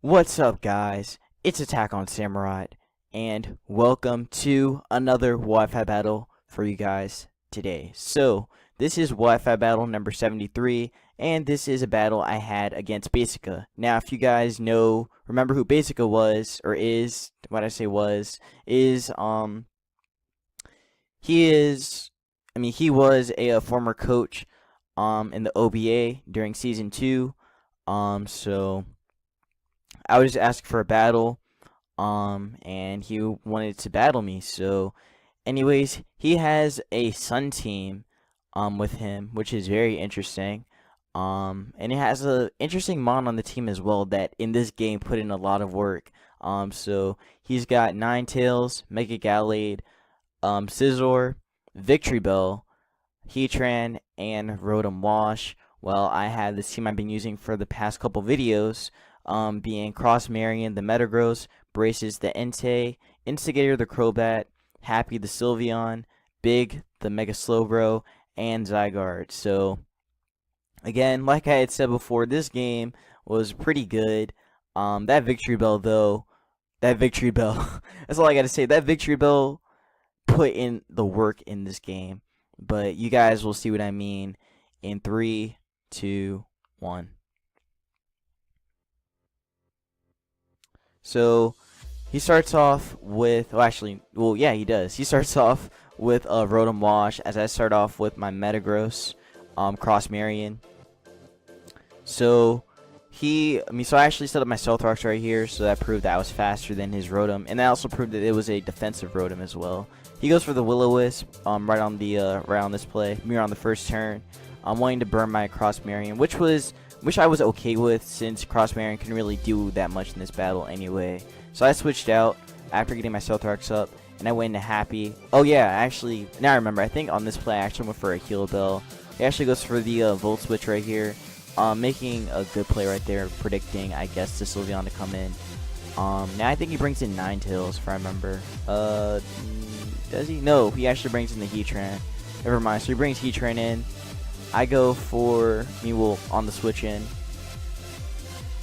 What's up, guys? It's Attack on Samurai, and welcome to another Wi-Fi battle for you guys today. So, this is Wi-Fi battle number 73, and this is a battle I had against Basica. Now, if you guys remember who Basica was, or is, what I say was, is, he was a former coach, in the OBA during Season 2, so I was just asking for a battle, and he wanted to battle me. So, anyways, he has a Sun team, with him, which is very interesting. And it has a interesting mon on the team as well that in this game put in a lot of work. So he's got Ninetales, Mega Gallade, Scizor, Victory Bell, Heatran, and Rotom Wash. Well, I have this team I've been using for the past couple videos. Being Cross Marion, the Metagross, Braces, the Entei, Instigator, the Crobat, Happy, the Sylveon, Big, the Mega Slowbro, and Zygarde. So, again, like I had said before, this game was pretty good. That Victory Bell, though, that's all I gotta say. That Victory Bell put in the work in this game. But you guys will see what I mean in 3, 2, 1. So he starts off with, he does. He starts off with Rotom Wash, as I start off with my Metagross, Cross Marion. So I actually set up my Stealth Rocks right here, so that proved that I was faster than his Rotom, and that also proved that it was a defensive Rotom as well. He goes for the Will-O-Wisp, right on this play, on the first turn. I'm wanting to burn my Cross Marion, which I was okay with, since Cross Marion couldn't really do that much in this battle anyway. So I switched out after getting my Stealth Rocks up, and I went into Happy. Oh yeah, actually, now I remember, I think on this play I actually went for a Heal Bell. He actually goes for the Volt Switch right here, making a good play right there, predicting, I guess, the Sylveon to come in. Now I think he brings in Ninetales, if I remember. Does he? No, he actually brings in the Heatran. Never mind, so he brings Heatran in. I go for on the switch in.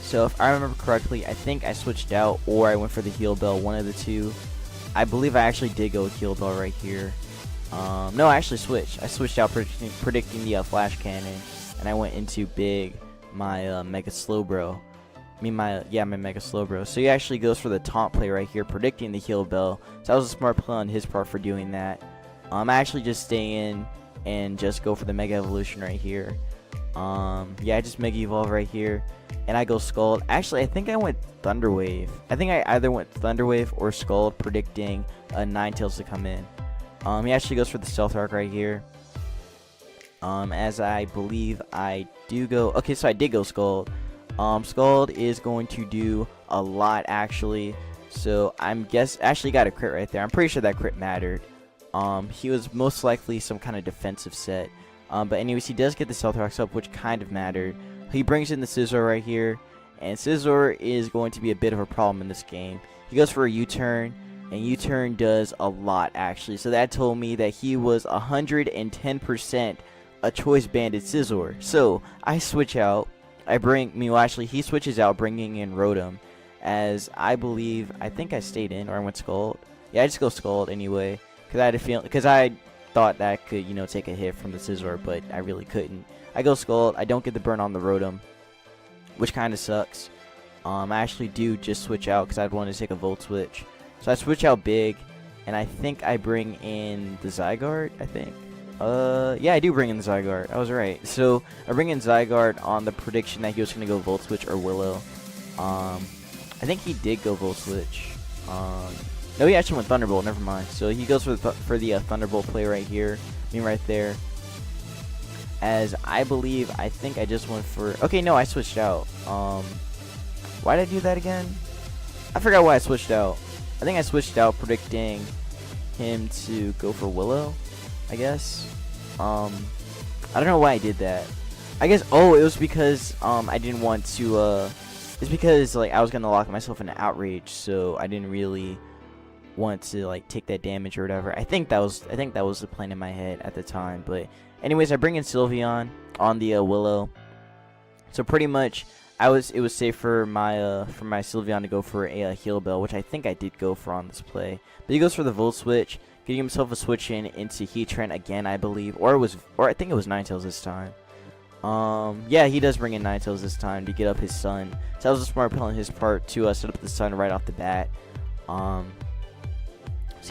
So if I remember correctly, I think I switched out or I went for the Heal Bell, one of the two. I believe I actually did go with Heal Bell right here. No, I actually switched. I switched out predicting the Flash Cannon, and I went into Big, my Mega Slowbro. My Mega Slowbro. So he actually goes for the taunt play right here, predicting the Heal Bell. So that was a smart play on his part for doing that. I actually just stay in and just go for the Mega Evolution right here. I just Mega Evolve right here, and I go Scald. Actually, I think I went Thunder Wave. I think I either went Thunder Wave or Scald, predicting a Ninetales to come in. He actually goes for the Stealth Rock right here. As I believe I do go. Okay, so I did go Scald. Scald is going to do a lot, actually. So actually got a crit right there. I'm pretty sure that crit mattered. He was most likely some kind of defensive set. But anyways, he does get the Stealth Rocks up, which kind of mattered. He brings in the Scizor right here, and Scizor is going to be a bit of a problem in this game. He goes for a U-turn, and U-turn does a lot, actually. So that told me that he was 110% a Choice Banded Scizor. So I switch out. He switches out, bringing in Rotom, as I think I stayed in, or I went Scald. Yeah, I just go Scald anyway. Because I thought that I could, take a hit from the Scizor, but I really couldn't. I go Scald. I don't get the burn on the Rotom, which kind of sucks. I actually do just switch out because I'd want to take a Volt Switch. So I switch out Big, and I think I bring in the Zygarde, I think. Yeah, I do bring in the Zygarde. I was right. So I bring in Zygarde on the prediction that he was going to go Volt Switch or Willow. I think he did go Volt Switch. No, he actually went Thunderbolt. Never mind. So he goes for the Thunderbolt play right here. Right there. As I think I just went for. Okay, no, I switched out. Why did I do that again? I forgot why I switched out. I think I switched out predicting him to go for Willow, I guess. I don't know why I did that. I guess. Oh, it was because I didn't want to. It's because I was gonna lock myself in an Outrage, so I didn't really want to take that damage or whatever. I think that was the plan in my head at the time. But anyways, I bring in Sylveon on the Willow. So pretty much it was safe for my Sylveon to go for a heal bell, which I think I did go for on this play. But he goes for the Volt Switch, getting himself a switch in into Heatran again, I believe, or I think it was Ninetales this time. Yeah, he does bring in Ninetales this time to get up his Sun. So that was a smart play on his part to set up the Sun right off the bat. So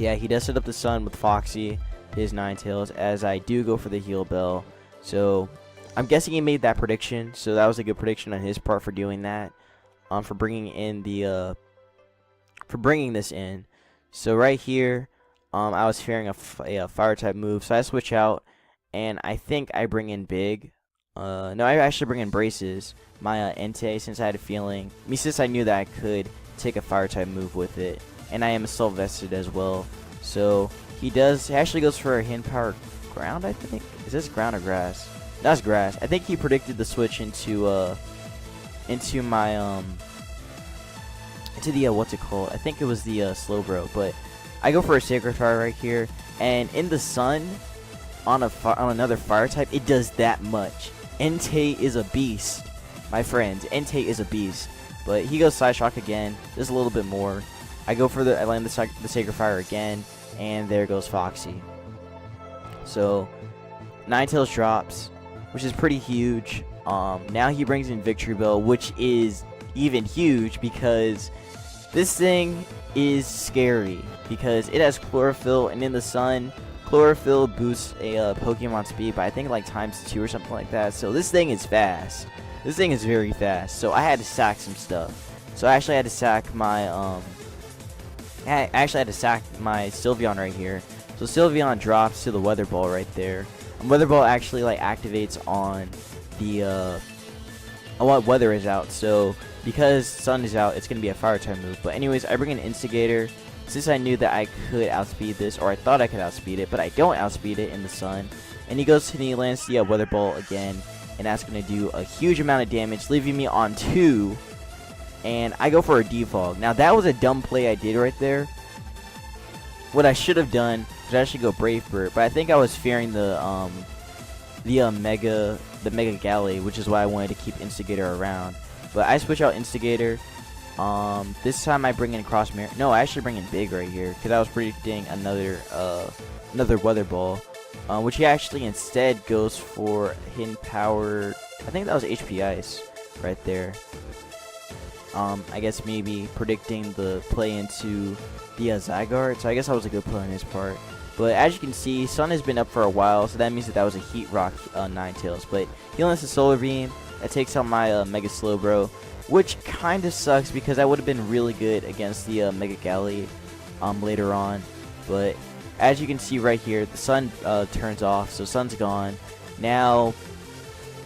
yeah, he does set up the Sun with Foxy, his Ninetales, as I do go for the heal bell. So I'm guessing he made that prediction. So that was a good prediction on his part for doing that. For bringing in the for bringing this in. So right here, I was fearing a fire type move, so I switch out, and I think I bring in Big. No, I actually bring in Braces, my Entei, since I had a feeling. Since I knew that I could take a fire type move with it, and I am assault vested as well. So he actually goes for a Hidden Power Ground, I think. Is this ground or grass? That's grass. I think he predicted the switch into my into the what's it called? I think it was the Slowbro, but I go for a Sacred Fire right here, and in the Sun on another fire type, it does that much. Entei is a beast, my friends. Entei is a beast. But he goes Side Shock again, just a little bit more. I land the Sacred Fire again, and there goes Foxy. So Ninetales drops, which is pretty huge. Now he brings in Victory Bell, which is even huge because this thing is scary because it has Chlorophyll, and in the Sun, Chlorophyll boosts a Pokemon speed by I think like ×2 or something like that. So this thing is fast. This thing is very fast. So I had to sack some stuff. So I actually had to sack my Sylveon right here. So Sylveon drops to the Weather Ball right there. And Weather Ball actually like activates on the on what weather is out. So because Sun is out, it's gonna be a fire type move. But anyways, I bring an Instigator. Since I knew that I could outspeed this, or I thought I could outspeed it, but I don't outspeed it in the Sun. And he goes to the lands the Weather Ball again, and that's going to do a huge amount of damage, leaving me on 2. And I go for a Defog. Now that was a dumb play I did right there. What I should have done was actually go Brave Bird, but I think I was fearing the Mega Galley, which is why I wanted to keep Instigator around. But I switch out Instigator. This time I bring in Cross Mirror. No, I actually bring in Big right here because I was predicting another Weather Ball, which he actually instead goes for Hidden Power. I think that was HP Ice right there. I guess maybe predicting the play into the Zygarde. So I guess that was a good play on his part. But as you can see, Sun has been up for a while, so that means that was a Heat Rock Ninetales. But he lands a Solar Beam that takes out my Mega Slowbro, which kind of sucks because I would have been really good against the Mega Galley later on. But as you can see right here, the Sun turns off, so Sun's gone. Now,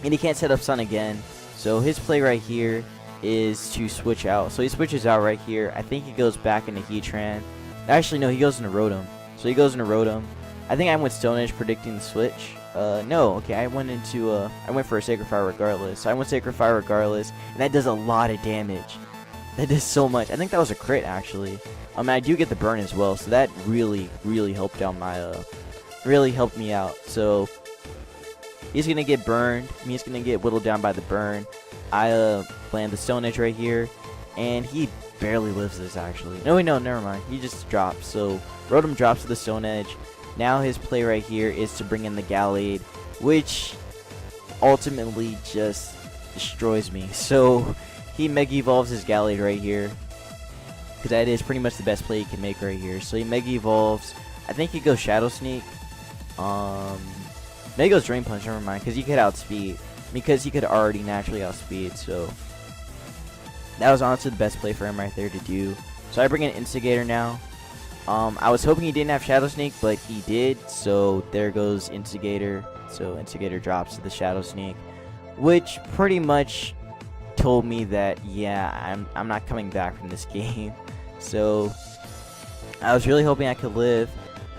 and he can't set up Sun again. So his play right here is to switch out. So he switches out right here. I think he goes back into Heatran. Actually, no, he goes into Rotom. So he goes into Rotom. I think I went Stone Edge predicting the switch. No, okay, I went for a Sacred Fire regardless. So I went Sacred Fire regardless, and that does a lot of damage. That does so much. I think that was a crit, actually. I do get the burn as well, so that really, really helped out my, really helped me out. So he's gonna get burned. He's gonna get whittled down by the burn. I land the Stone Edge right here, and he barely lives this, actually. No, wait, no, never mind. He just drops. So Rotom drops to the Stone Edge. Now his play right here is to bring in the Gallade, which ultimately just destroys me. So he Mega Evolves his Gallade right here, because that is pretty much the best play he can make right here. So he Mega Evolves. I think he goes Shadow Sneak. Maybe he goes Drain Punch, never mind, because he could outspeed. Because he could already naturally outspeed, so that was honestly the best play for him right there to do. So I bring in Instigator now. I was hoping he didn't have Shadow Sneak, but he did, so there goes Instigator. So Instigator drops to the Shadow Sneak, which pretty much told me that, yeah, I'm not coming back from this game. So I was really hoping I could live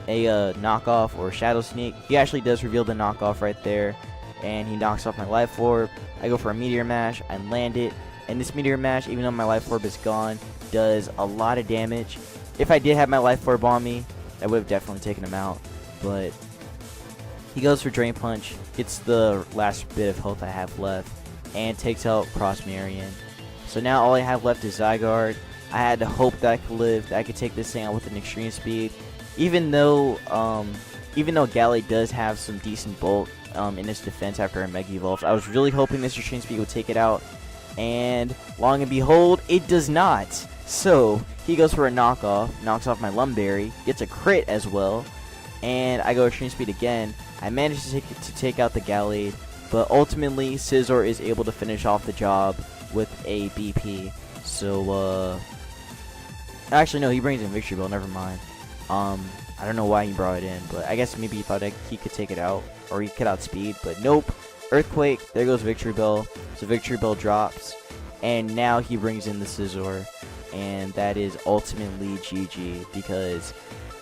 a knockoff or Shadow Sneak. He actually does reveal the knockoff right there, and he knocks off my Life Orb. I go for a Meteor Mash, I land it, and this Meteor Mash, even though my Life Orb is gone, does a lot of damage. If I did have my Life Orb on me, I would have definitely taken him out, but he goes for Drain Punch, gets the last bit of health I have left, and takes out Cross Marion. So now all I have left is Zygarde. I had to hope that I could live, that I could take this thing out with an extreme speed. Even though Gallade does have some decent bulk in its defense after a Mega Evolve, I was really hoping this extreme speed would take it out. And long and behold, it does not. So he goes for a knockoff, knocks off my Lumberry, gets a crit as well, and I go extreme speed again. I managed to take out the Gallade, but ultimately Scizor is able to finish off the job with a BP. So actually no, he brings in Victory Bell. Never mind. I don't know why he brought it in, but I guess maybe he thought he could take it out, or he could outspeed, but nope. Earthquake, there goes Victory Bell. So Victory Bell drops, and now he brings in the Scizor, and that is ultimately GG, because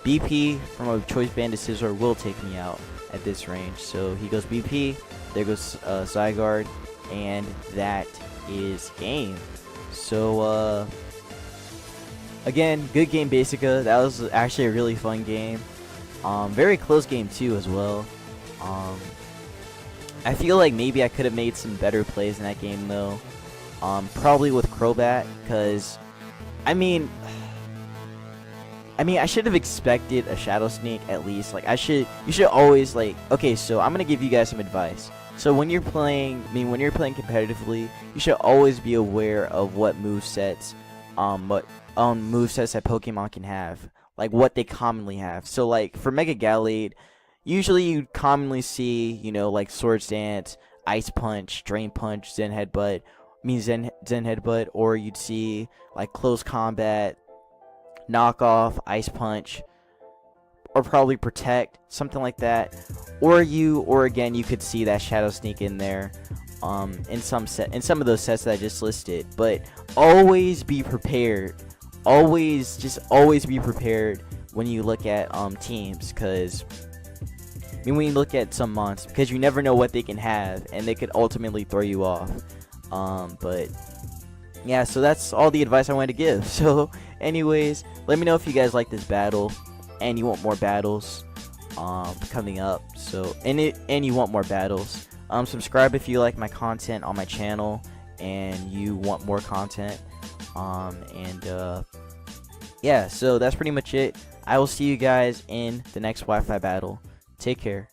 BP from a Choice Banded Scizor will take me out at this range. So he goes BP, there goes Zygarde, and that is game. So again, good game, Basica. That was actually a really fun game. Very close game too as well. I feel like maybe I could have made some better plays in that game though. Probably with Crobat, because I mean I should have expected a Shadow Sneak at least. Like you should always like. Okay, so I'm gonna give you guys some advice. So when you're playing, competitively, you should always be aware of what movesets, movesets that Pokemon can have, like what they commonly have. So like for Mega Gallade, usually you commonly see, you know, like Swords Dance, Ice Punch, Drain Punch, Zen Headbutt, Zen Headbutt, or you'd see like Close Combat, Knockoff, Ice Punch, or probably Protect, something like that. Or again, you could see that Shadow Sneak in there, in some of those sets that I just listed. But always be prepared. Always be prepared when you look at teams, because when you look at some monsters, because you never know what they can have, and they could ultimately throw you off. But yeah, so that's all the advice I wanted to give. So anyways, let me know if you guys like this battle and you want more battles coming up. So and you want more battles. Subscribe if you like my content on my channel and you want more content. Yeah, so that's pretty much it. I will see you guys in the next Wi-Fi battle. Take care.